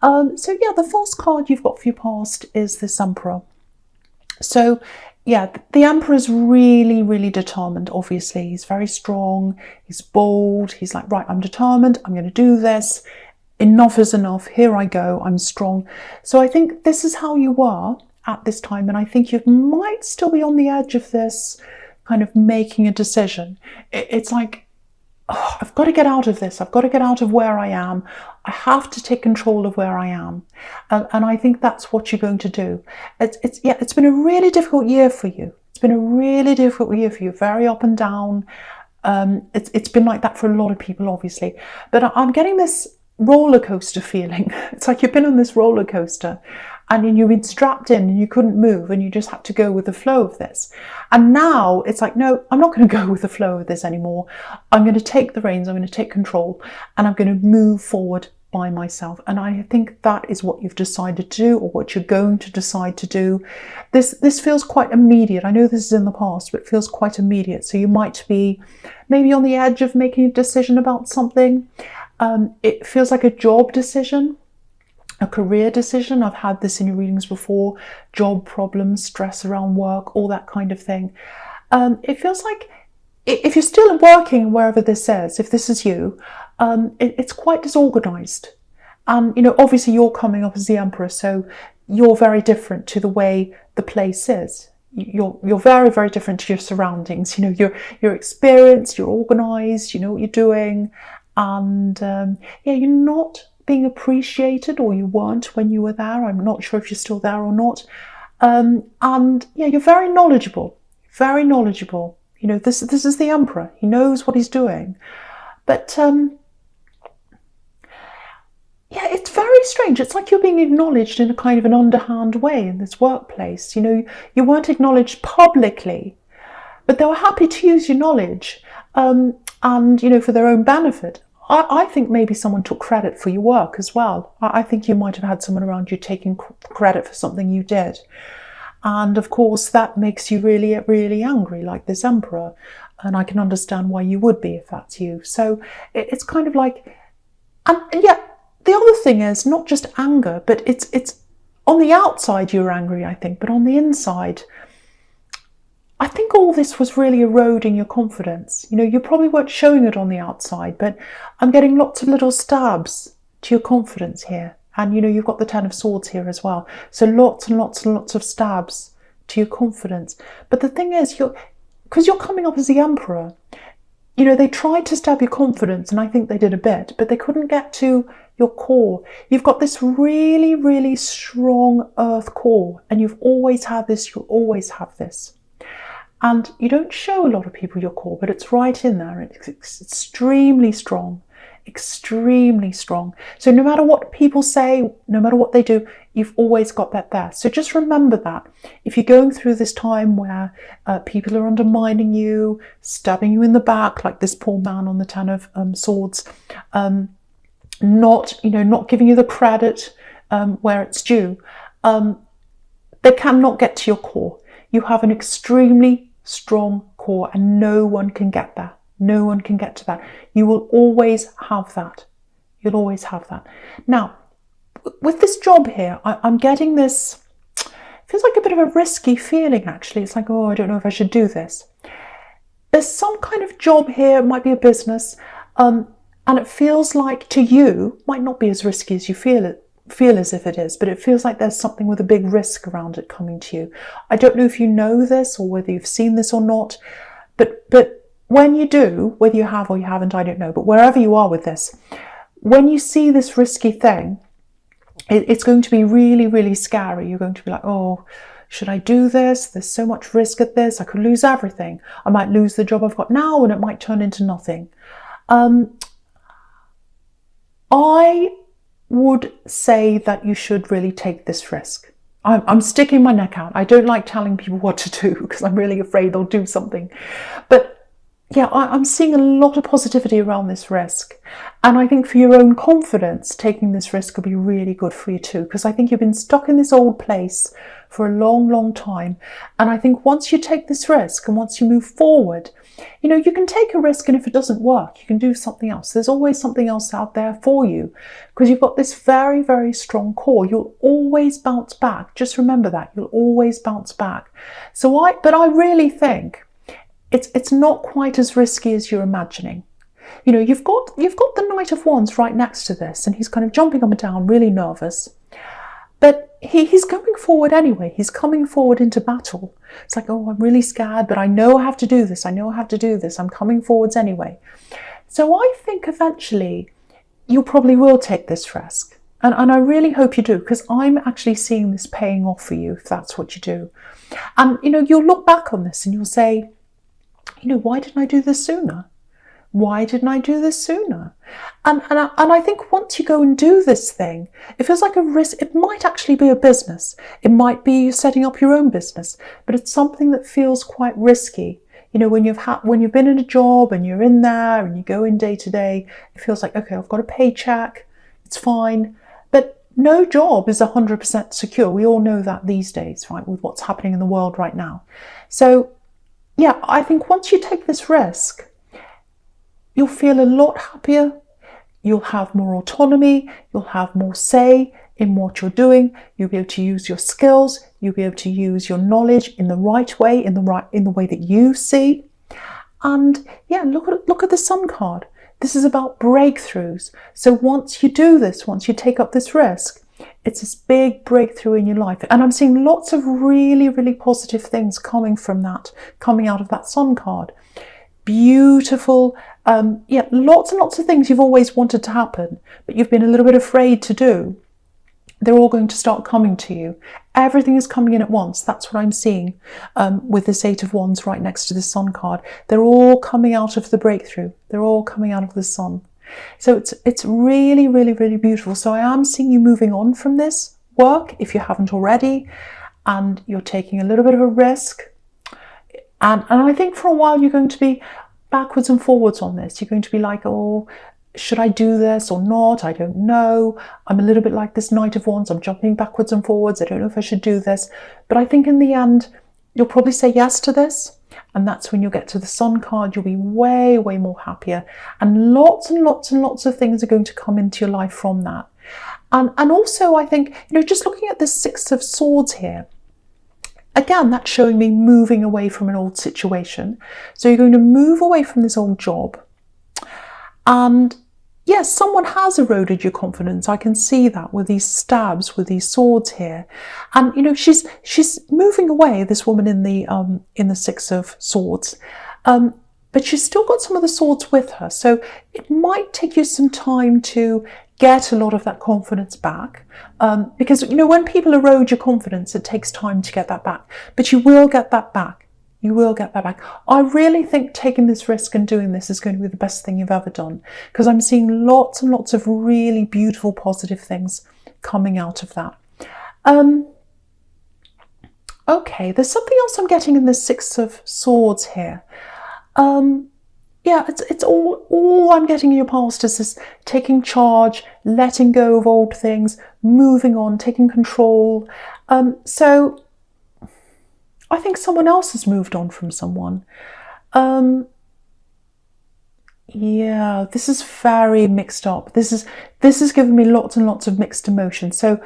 So yeah, the false card you've got for your past is this Emperor. So yeah, the Emperor is really, really determined, obviously. He's very strong, he's bold, he's like, right, I'm determined, I'm going to do this. Enough is enough, here I go, I'm strong. So I think this is how you were at this time, and I think you might still be on the edge of this, kind of making a decision. It's like, oh, I've got to get out of this. I've got to get out of where I am. I have to take control of where I am. And I think that's what you're going to do. It's been a really difficult year for you. It's been a really difficult year for you, very up and down. It's been like that for a lot of people, obviously. But I'm getting this roller coaster feeling. It's like you've been on this roller coaster and you've been strapped in and you couldn't move and you just had to go with the flow of this. And now it's like, no, I'm not going to go with the flow of this anymore. I'm going to take the reins, I'm going to take control, and I'm going to move forward by myself. And I think that is what you've decided to do, or what you're going to decide to do. This feels quite immediate. I know this is in the past, but it feels quite immediate. So you might be maybe on the edge of making a decision about something. It feels like a job decision, a career decision. I've had this in your readings before. Job problems, stress around work, all that kind of thing. It feels like if you're still working wherever this is, if this is you, it's quite disorganized. And, obviously you're coming up as the Emperor, so you're very different to the way the place is. You're very, very different to your surroundings. You're experienced, you're organized, you know what you're doing. And you're not being appreciated, or you weren't when you were there. I'm not sure if you're still there or not. And you're very knowledgeable, very knowledgeable. This is the Emperor. He knows what he's doing. But it's very strange. It's like you're being acknowledged in a kind of an underhand way in this workplace. You weren't acknowledged publicly, but they were happy to use your knowledge. And, for their own benefit. I think maybe someone took credit for your work as well. I think you might have had someone around you taking credit for something you did. And of course, that makes you really, really angry, like this Emperor. And I can understand why you would be if that's you. So it's kind of like, and yet the other thing is not just anger, but it's on the outside you're angry, I think, but on the inside, I think all this was really eroding your confidence. You probably weren't showing it on the outside, but I'm getting lots of little stabs to your confidence here. And, you've got the Ten of Swords here as well. So lots and lots and lots of stabs to your confidence. But the thing is, because you're coming up as the Emperor, they tried to stab your confidence, and I think they did a bit, but they couldn't get to your core. You've got this really, really strong earth core, and you've always had this, you'll always have this. And you don't show a lot of people your core, but it's right in there. It's extremely strong, extremely strong. So no matter what people say, no matter what they do, you've always got that there. So just remember that. If you're going through this time where people are undermining you, stabbing you in the back, like this poor man on the Ten of Swords, not giving you the credit where it's due, they cannot get to your core. You have an extremely strong core, and no one can get there. No one can get to that. You will always have that. You'll always have that. Now, with this job here, I'm getting this, feels like a bit of a risky feeling, actually. It's like, oh, I don't know if I should do this. There's some kind of job here, it might be a business, and it feels like to you, might not be as risky as you feel as if it is, but it feels like there's something with a big risk around it coming to you. I don't know if you know this or whether you've seen this or not, but when you do, whether you have or you haven't, I don't know, but wherever you are with this, when you see this risky thing, it's going to be really, really scary. You're going to be like, oh, should I do this? There's so much risk at this. I could lose everything. I might lose the job I've got now and it might turn into nothing. I would say that you should really take this risk. I'm sticking my neck out. I don't like telling people what to do because I'm really afraid they'll do something. But yeah, I'm seeing a lot of positivity around this risk. And I think for your own confidence, taking this risk will be really good for you too, because I think you've been stuck in this old place for a long, long time. And I think once you take this risk and once you move forward, you know, you can take a risk, and if it doesn't work, you can do something else. There's always something else out there for you, because you've got this very, very strong core. You'll always bounce back. Just remember that. You'll always bounce back. But I really think it's not quite as risky as you're imagining. You know, you've got the Knight of Wands right next to this, and he's kind of jumping up and down, really nervous. But he's going forward anyway. He's coming forward into battle. It's like, oh, I'm really scared, but I know I have to do this. I know I have to do this. I'm coming forwards anyway. So I think eventually you probably will take this risk. And I really hope you do, because I'm actually seeing this paying off for you if that's what you do. And, you know, you'll look back on this and you'll say, you know, why didn't I do this sooner? Why didn't I do this sooner? And I think once you go and do this thing, it feels like a risk. It might actually be a business. It might be you setting up your own business, but it's something that feels quite risky. You know, when you've been in a job and you're in there and you go in day to day, it feels like, okay, I've got a paycheck. It's fine. But no job is 100% secure. We all know that these days, right, with what's happening in the world right now. So, yeah, I think once you take this risk, you'll feel a lot happier, you'll have more autonomy, you'll have more say in what you're doing, you'll be able to use your skills, you'll be able to use your knowledge in the right way, in the way that you see. And yeah, look at the Sun card. This is about breakthroughs. So once you do this, once you take up this risk, it's this big breakthrough in your life. And I'm seeing lots of really, really positive things coming from that, coming out of that Sun card. Beautiful, yeah, lots and lots of things you've always wanted to happen, but you've been a little bit afraid to do. They're all going to start coming to you. Everything is coming in at once. That's what I'm seeing with this Eight of Wands right next to the Sun card. They're all coming out of the breakthrough. They're all coming out of the Sun. So it's really, really, really beautiful. So I am seeing you moving on from this work, if you haven't already, and you're taking a little bit of a risk. And I think for a while you're going to be backwards and forwards on this. You're going to be like, oh, should I do this or not? I don't know. I'm a little bit like this Knight of Wands. I'm jumping backwards and forwards. I don't know if I should do this. But I think in the end, you'll probably say yes to this. And that's when you'll get to the Sun card. You'll be way, way more happier. And lots and lots and lots of things are going to come into your life from that. And also, I think, you know, just looking at this Six of Swords here, again, that's showing me moving away from an old situation. So you're going to move away from this old job. And yes, someone has eroded your confidence. I can see that with these stabs, with these swords here. And, you know, she's moving away, this woman in the Six of Swords. But she's still got some of the swords with her. So it might take you some time to get a lot of that confidence back. Because, you know, when people erode your confidence, it takes time to get that back. But you will get that back. You will get that back. I really think taking this risk and doing this is going to be the best thing you've ever done, because I'm seeing lots and lots of really beautiful, positive things coming out of that. Okay, there's something else I'm getting in the Six of Swords here. Yeah, it's all I'm getting in your past is this taking charge, letting go of old things, moving on, taking control. So I think someone else has moved on from someone. Yeah, this is very mixed up. This is giving me lots and lots of mixed emotions. So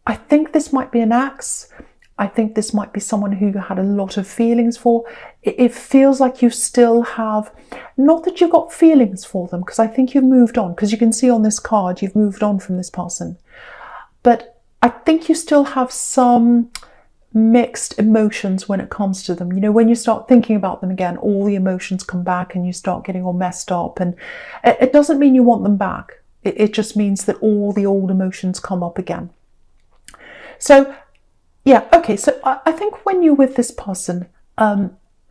I think this might be an ex. I think this might be someone who you had a lot of feelings for. It feels like you still have, not that you've got feelings for them, because I think you've moved on, because you can see on this card you've moved on from this person. But I think you still have some mixed emotions when it comes to them. You know, when you start thinking about them again, all the emotions come back and you start getting all messed up. And it doesn't mean you want them back. It just means that all the old emotions come up again. So yeah, okay, so I think when you're with this person,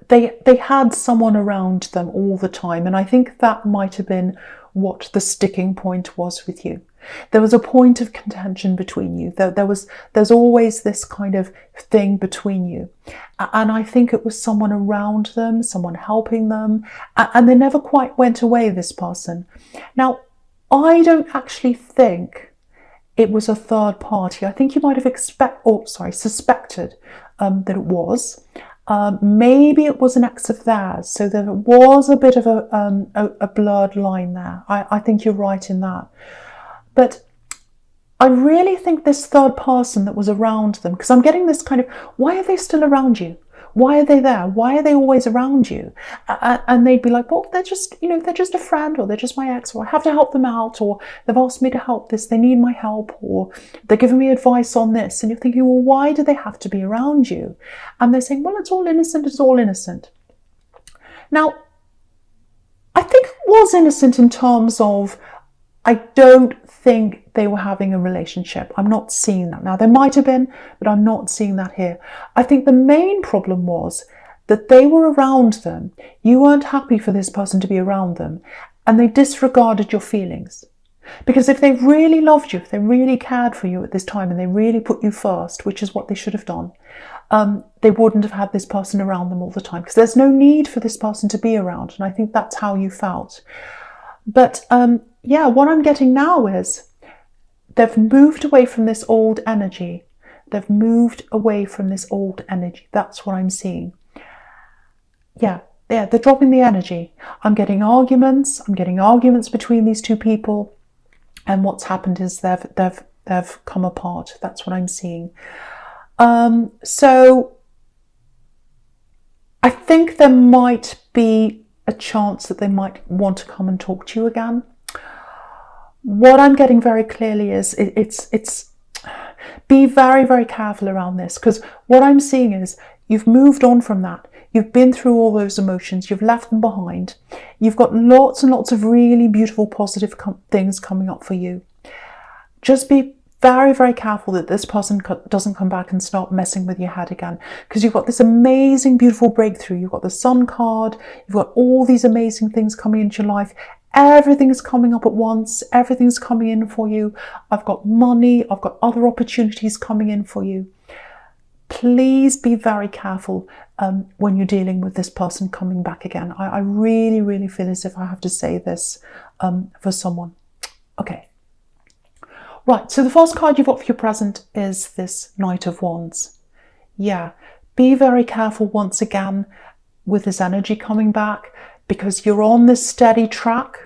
they had someone around them all the time, and I think that might have been what the sticking point was with you. There was a point of contention between you. There's always this kind of thing between you. And I think it was someone around them, someone helping them, and they never quite went away, this person. Now, I don't actually think it was a third party. I think you might have suspected that it was. Maybe it was an ex of theirs, so there was a bit of a blurred line there. I think you're right in that. But I really think this third person that was around them, because I'm getting this kind of, why are they still around you? Why are they there? Why are they always around you? And they'd be like, well, they're just, they're just a friend, or they're just my ex, or I have to help them out, or they've asked me to help this, they need my help, or they're giving me advice on this. And you're thinking, well, why do they have to be around you? And they're saying, well, it's all innocent, it's all innocent. Now, I think it was innocent in terms of, I don't think they were having a relationship. I'm not seeing that. Now, there might have been, but I'm not seeing that here. I think the main problem was that they were around them. You weren't happy for this person to be around them, and they disregarded your feelings. Because if they really loved you, if they really cared for you at this time, and they really put you first, which is what they should have done, they wouldn't have had this person around them all the time, because there's no need for this person to be around. And I think that's how you felt. But yeah, what I'm getting now is they've moved away from this old energy. They've moved away from this old energy. That's what I'm seeing. Yeah, they're dropping the energy. I'm getting arguments. I'm getting arguments between these two people. And what's happened is they've come apart. That's what I'm seeing. So I think there might be a chance that they might want to come and talk to you again. What I'm getting very clearly is it's be very, very careful around this, because what I'm seeing is you've moved on from that. You've been through all those emotions. You've left them behind. You've got lots and lots of really beautiful, positive things coming up for you. Just be very, very careful that this person doesn't come back and start messing with your head again, because you've got this amazing, beautiful breakthrough. You've got the Sun card. You've got all these amazing things coming into your life. Everything's coming up at once. Everything's coming in for you. I've got money. I've got other opportunities coming in for you. Please be very careful when you're dealing with this person coming back again. I really, really feel as if I have to say this for someone. Okay. Right, so the first card you've got for your present is this Knight of Wands. Yeah, be very careful once again with this energy coming back, because you're on this steady track.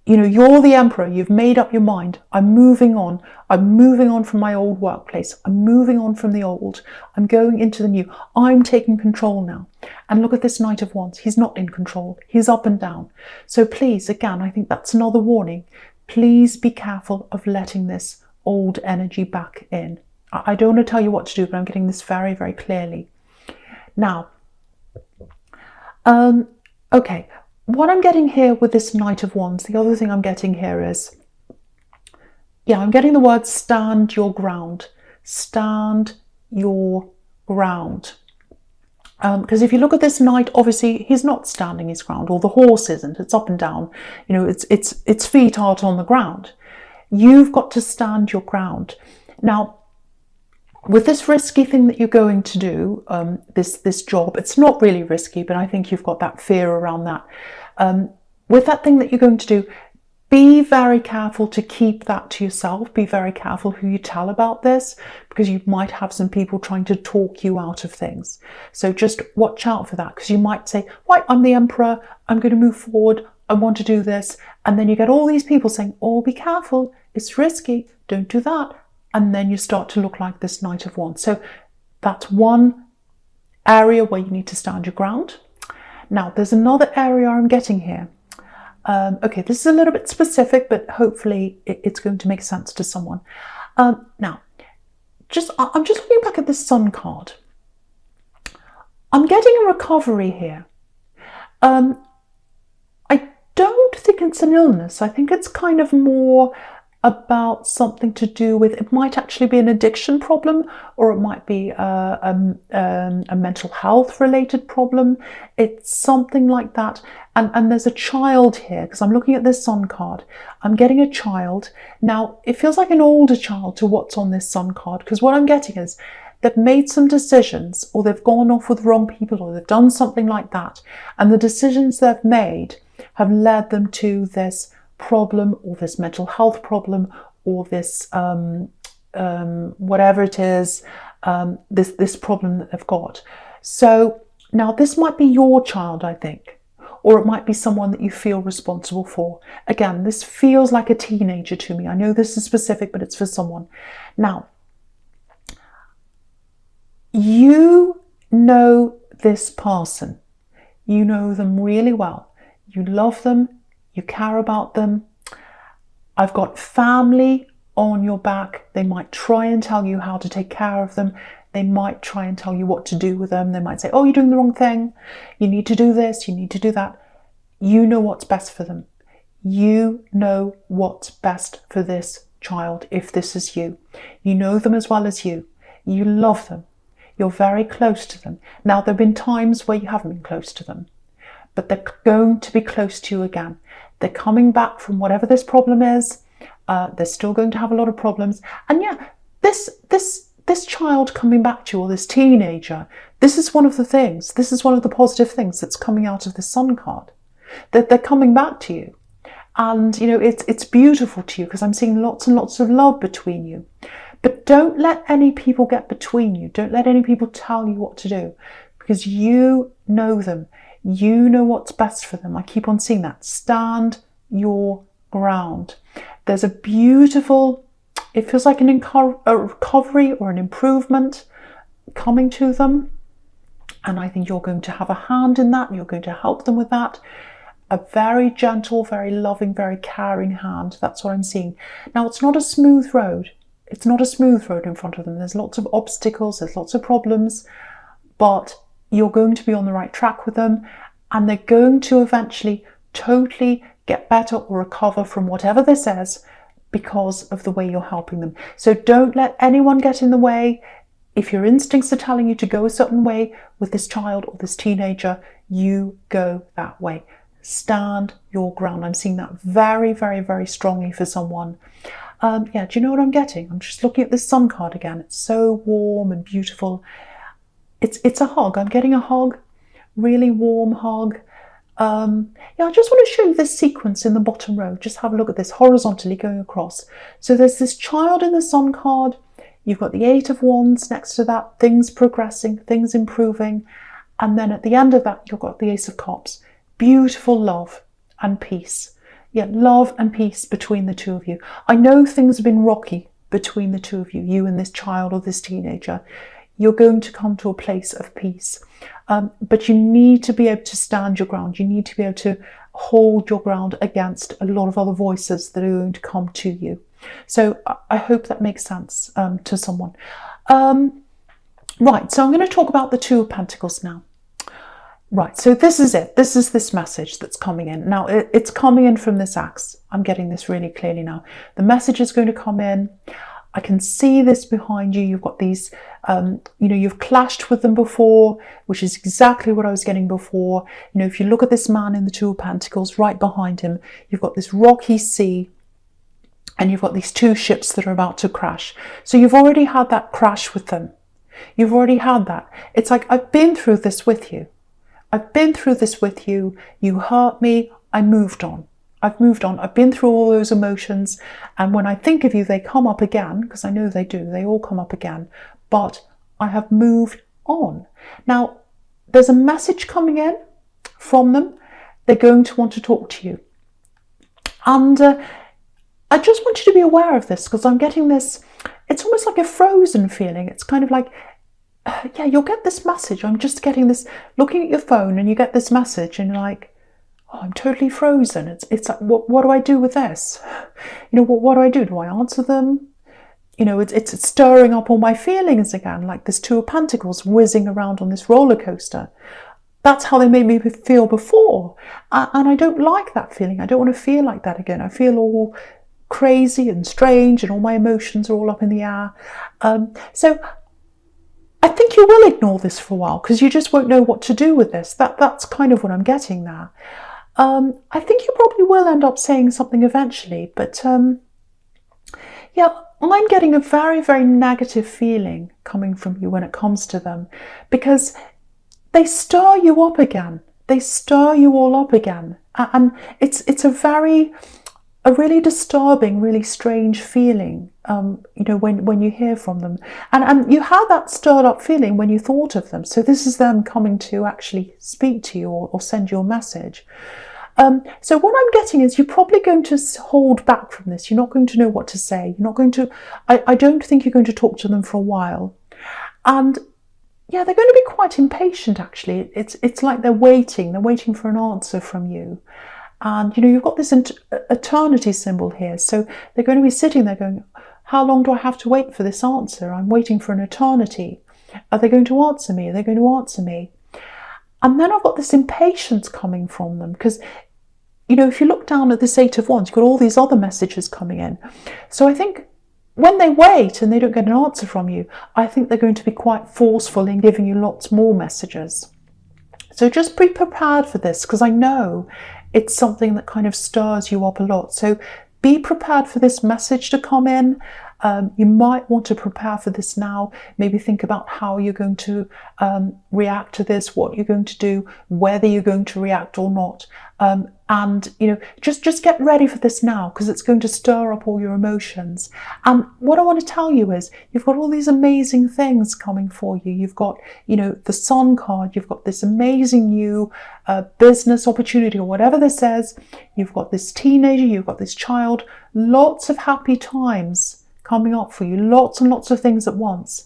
You're the Emperor. You've made up your mind. I'm moving on. I'm moving on from my old workplace. I'm moving on from the old. I'm going into the new. I'm taking control now. And look at this Knight of Wands. He's not in control. He's up and down. So please, again, I think that's another warning. Please be careful of letting this old energy back in. I don't want to tell you what to do, but I'm getting this very, very clearly. Now, okay, what I'm getting here with this Knight of Wands, the other thing I'm getting here is, yeah, I'm getting the word stand your ground. Stand your ground. Because if you look at this knight, obviously he's not standing his ground, or the horse isn't. It's up and down. Its feet aren't on the ground. You've got to stand your ground. Now, with this risky thing that you're going to do, this job, it's not really risky, but I think you've got that fear around that. With that thing that you're going to do, be very careful to keep that to yourself. Be very careful who you tell about this, because you might have some people trying to talk you out of things. So just watch out for that, because you might say, right, I'm the Emperor, I'm going to move forward, I want to do this. And then you get all these people saying, oh, be careful, it's risky, don't do that. And then you start to look like this Knight of Wands. So that's one area where you need to stand your ground. Now, there's another area I'm getting here. Okay, this is a little bit specific, but hopefully it's going to make sense to someone. Now, I'm just looking back at this Sun card. I'm getting a recovery here. I don't think it's an illness. I think it's kind of more about something to do with, it might actually be an addiction problem, or it might be a mental health related problem. It's something like that. And there's a child here, because I'm looking at this Sun card. I'm getting a child. Now, it feels like an older child to what's on this Sun card, because what I'm getting is they've made some decisions, or they've gone off with the wrong people, or they've done something like that. And the decisions they've made have led them to this problem, or this mental health problem, or this whatever it is, this problem that they've got. So now this might be your child, I think, or it might be someone that you feel responsible for. Again, this feels like a teenager to me. I know this is specific, but it's for someone. Now, you know this person. You know them really well. You love them. You care about them. I've got family on your back. They might try and tell you how to take care of them. They might try and tell you what to do with them. They might say, oh, you're doing the wrong thing. You need to do this. You need to do that. You know what's best for them. You know what's best for this child if this is you. You know them as well as you. You love them. You're very close to them. Now, there have been times where you haven't been close to them, but they're going to be close to you again. They're coming back from whatever this problem is. They're still going to have a lot of problems. And yeah, this child coming back to you, or this teenager, this is one of the things, this is one of the positive things that's coming out of the Sun card, that they're coming back to you. And, you know, it's beautiful to you, because I'm seeing lots and lots of love between you. But don't let any people get between you. Don't let any people tell you what to do, because you know them. You know what's best for them. I keep on seeing that. Stand your ground. There's a beautiful, it feels like a recovery or an improvement coming to them. And I think you're going to have a hand in that. You're going to help them with that. A very gentle, very loving, very caring hand. That's what I'm seeing. Now, it's not a smooth road. It's not a smooth road in front of them. There's lots of obstacles. There's lots of problems. But you're going to be on the right track with them, and they're going to eventually totally get better or recover from whatever this is, because of the way you're helping them. So don't let anyone get in the way. If your instincts are telling you to go a certain way with this child or this teenager, you go that way. Stand your ground. I'm seeing that very, very, very strongly for someone. Yeah, do you know what I'm getting? I'm just looking at this Sun card again. It's so warm and beautiful. It's a hug. I'm getting a hug, really warm hug. Yeah, I just want to show you this sequence in the bottom row. Just have a look at this horizontally going across. So there's this child in the Sun card. You've got the Eight of Wands next to that, things progressing, things improving. And then at the end of that, you've got the Ace of Cups. Beautiful love and peace. Yeah, love and peace between the two of you. I know things have been rocky between the two of you, you and this child or this teenager. You're going to come to a place of peace. But you need to be able to stand your ground. You need to be able to hold your ground against a lot of other voices that are going to come to you. So I hope that makes sense to someone. Right, so I'm going to talk about the Two of Pentacles now. Right, so this is it. This is this message that's coming in. Now, it's coming in from this axe. I'm getting this really clearly now. The message is going to come in. I can see this behind you. You've got these, you've clashed with them before, which is exactly what I was getting before. You know, if you look at this man in the Two of Pentacles, right behind him, you've got this rocky sea, and you've got these two ships that are about to crash. So you've already had that crash with them. You've already had that. It's like, I've been through this with you. I've been through this with you. You hurt me. I moved on. I've moved on. I've been through all those emotions. And when I think of you, they come up again, because I know they do. They all come up again. But I have moved on. Now, there's a message coming in from them. They're going to want to talk to you. And I just want you to be aware of this, because I'm getting this, it's almost like a frozen feeling. It's kind of like, yeah, you'll get this message. I'm just getting this, looking at your phone, and you get this message and you're like, oh, I'm totally frozen. It's like, what do I do with this? You know, what do I do? Do I answer them? You know, it's stirring up all my feelings again, like this Two of Pentacles whizzing around on this roller coaster. That's how they made me feel before. And I don't like that feeling. I don't want to feel like that again. I feel all crazy and strange and all my emotions are all up in the air. So I think you will ignore this for a while because you just won't know what to do with this. That's kind of what I'm getting there. I think you probably will end up saying something eventually, but yeah, I'm getting a very, very negative feeling coming from you when it comes to them, because they stir you up again. They stir you all up again. And it's a really disturbing, really strange feeling, when you hear from them. And you had that stirred up feeling when you thought of them. So this is them coming to actually speak to you or send you a message. So what I'm getting is you're probably going to hold back from this. You're not going to know what to say. You're not going to, I don't think you're going to talk to them for a while. And yeah, they're going to be quite impatient, actually. It's like they're waiting for an answer from you. And, you've got this eternity symbol here. So they're going to be sitting there going, how long do I have to wait for this answer? I'm waiting for an eternity. Are they going to answer me? Are they going to answer me? And then I've got this impatience coming from them because, if you look down at this Eight of Wands, you've got all these other messages coming in. So I think when they wait and they don't get an answer from you, I think they're going to be quite forceful in giving you lots more messages. So just be prepared for this, because I know it's something that kind of stirs you up a lot. So be prepared for this message to come in. You might want to prepare for this now. Maybe think about how you're going to react to this, what you're going to do, whether you're going to react or not. And just get ready for this now, because it's going to stir up all your emotions. And what I want to tell you is you've got all these amazing things coming for you. You've got, the Sun card. You've got this amazing new business opportunity, or whatever this says. You've got this teenager. You've got this child. Lots of happy times coming up for you, lots and lots of things at once.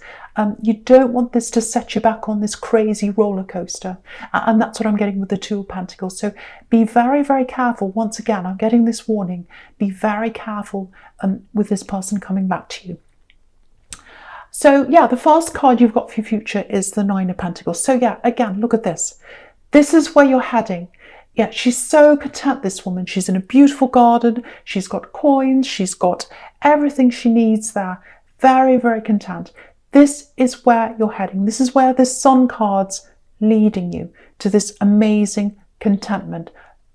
You don't want this to set you back on this crazy roller coaster, and that's what I'm getting with the Two of Pentacles. So be very, very careful. Once again, I'm getting this warning. Be very careful with this person coming back to you. So yeah, the first card you've got for your future is the Nine of Pentacles. So yeah, again, look at this. This is where you're heading. Yeah, she's so content, this woman. She's in a beautiful garden. She's got coins. She's got everything she needs there. Very, very content. This is where you're heading. This is where the Sun card's leading you, to this amazing contentment.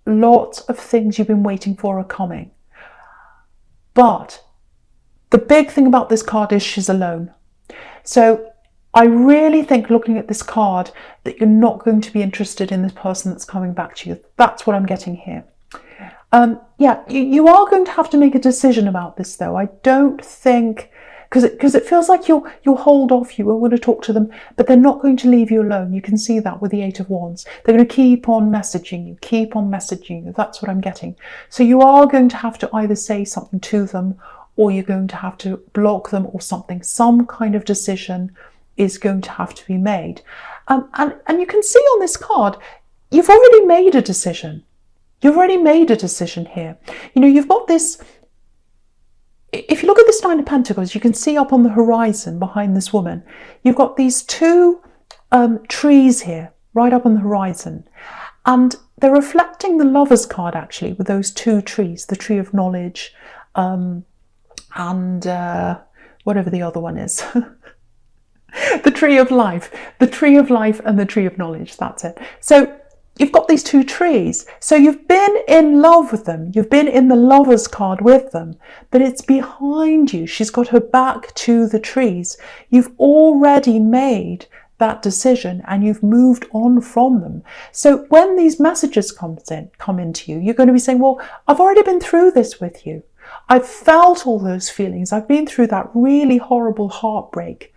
Lots of things you've been waiting for are coming. But the big thing about this card is she's alone. So I really think, looking at this card, that you're not going to be interested in this person that's coming back to you. That's what I'm getting here. Yeah, you are going to have to make a decision about this, though. I don't think, because it feels like you'll hold off, you will want to talk to them, but they're not going to leave you alone. You can see that with the Eight of Wands. They're going to keep on messaging you, keep on messaging you. That's what I'm getting. So you are going to have to either say something to them, or you're going to have to block them or something. Some kind of decision is going to have to be made. And you can see on this card, you've already made a decision. You've already made a decision here. You've got this, if you look at this Nine of Pentacles, you can see up on the horizon behind this woman, you've got these two trees here, right up on the horizon. And they're reflecting the Lovers card, actually, with those two trees, the Tree of Knowledge and whatever the other one is. The Tree of Life and the Tree of Knowledge, that's it. So you've got these two trees. So you've been in love with them. You've been in the Lovers card with them, but it's behind you. She's got her back to the trees. You've already made that decision and you've moved on from them. So when these messages come into you, you're going to be saying, well, I've already been through this with you. I've felt all those feelings. I've been through that really horrible heartbreak.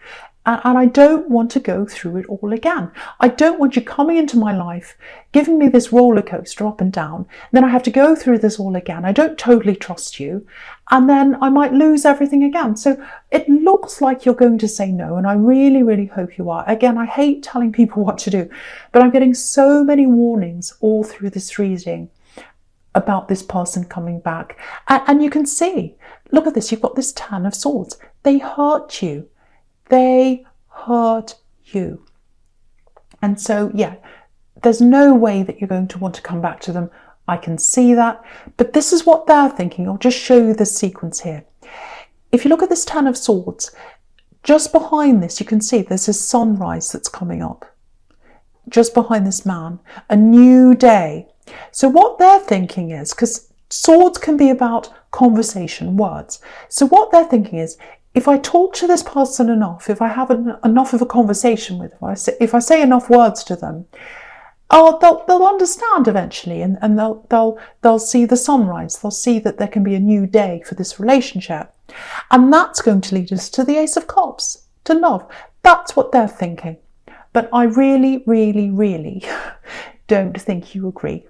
And I don't want to go through it all again. I don't want you coming into my life, giving me this roller coaster up and down. And then I have to go through this all again. I don't totally trust you. And then I might lose everything again. So it looks like you're going to say no. And I really, really hope you are. Again, I hate telling people what to do, but I'm getting so many warnings all through this reading about this person coming back. And you can see, look at this. You've got this Ten of Swords. They hurt you. They hurt you. And so, yeah, there's no way that you're going to want to come back to them I can see that. But this is what they're thinking. I'll just show you the sequence here. If you look at this Ten of Swords, just behind this, you can see there's a sunrise that's coming up. Just behind this man, a new day. So what they're thinking is, because swords can be about conversation, words. So what they're thinking is, if I talk to this person enough, if I have enough of a conversation with them, if I say enough words to them, they'll understand eventually, and they'll see the sunrise. They'll see that there can be a new day for this relationship, and that's going to lead us to the Ace of Cups, to love. That's what they're thinking. But I really, really, really don't think you agree.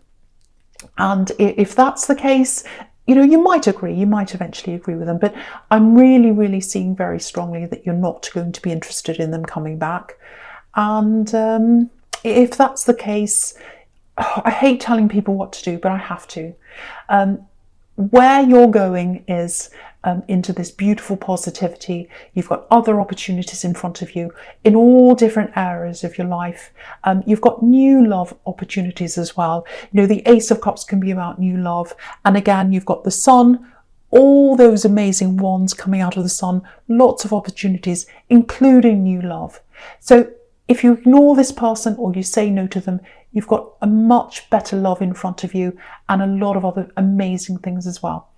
And if that's the case, you know, you might agree, you might eventually agree with them, but I'm really, really seeing very strongly that you're not going to be interested in them coming back. And if that's the case, I hate telling people what to do, but I have to. Where you're going is into this beautiful positivity. You've got other opportunities in front of you in all different areas of your life. You've got new love opportunities as well. You know, the Ace of Cups can be about new love. And again, you've got the Sun, all those amazing wands coming out of the Sun, lots of opportunities, including new love. So if you ignore this person or you say no to them, you've got a much better love in front of you and a lot of other amazing things as well.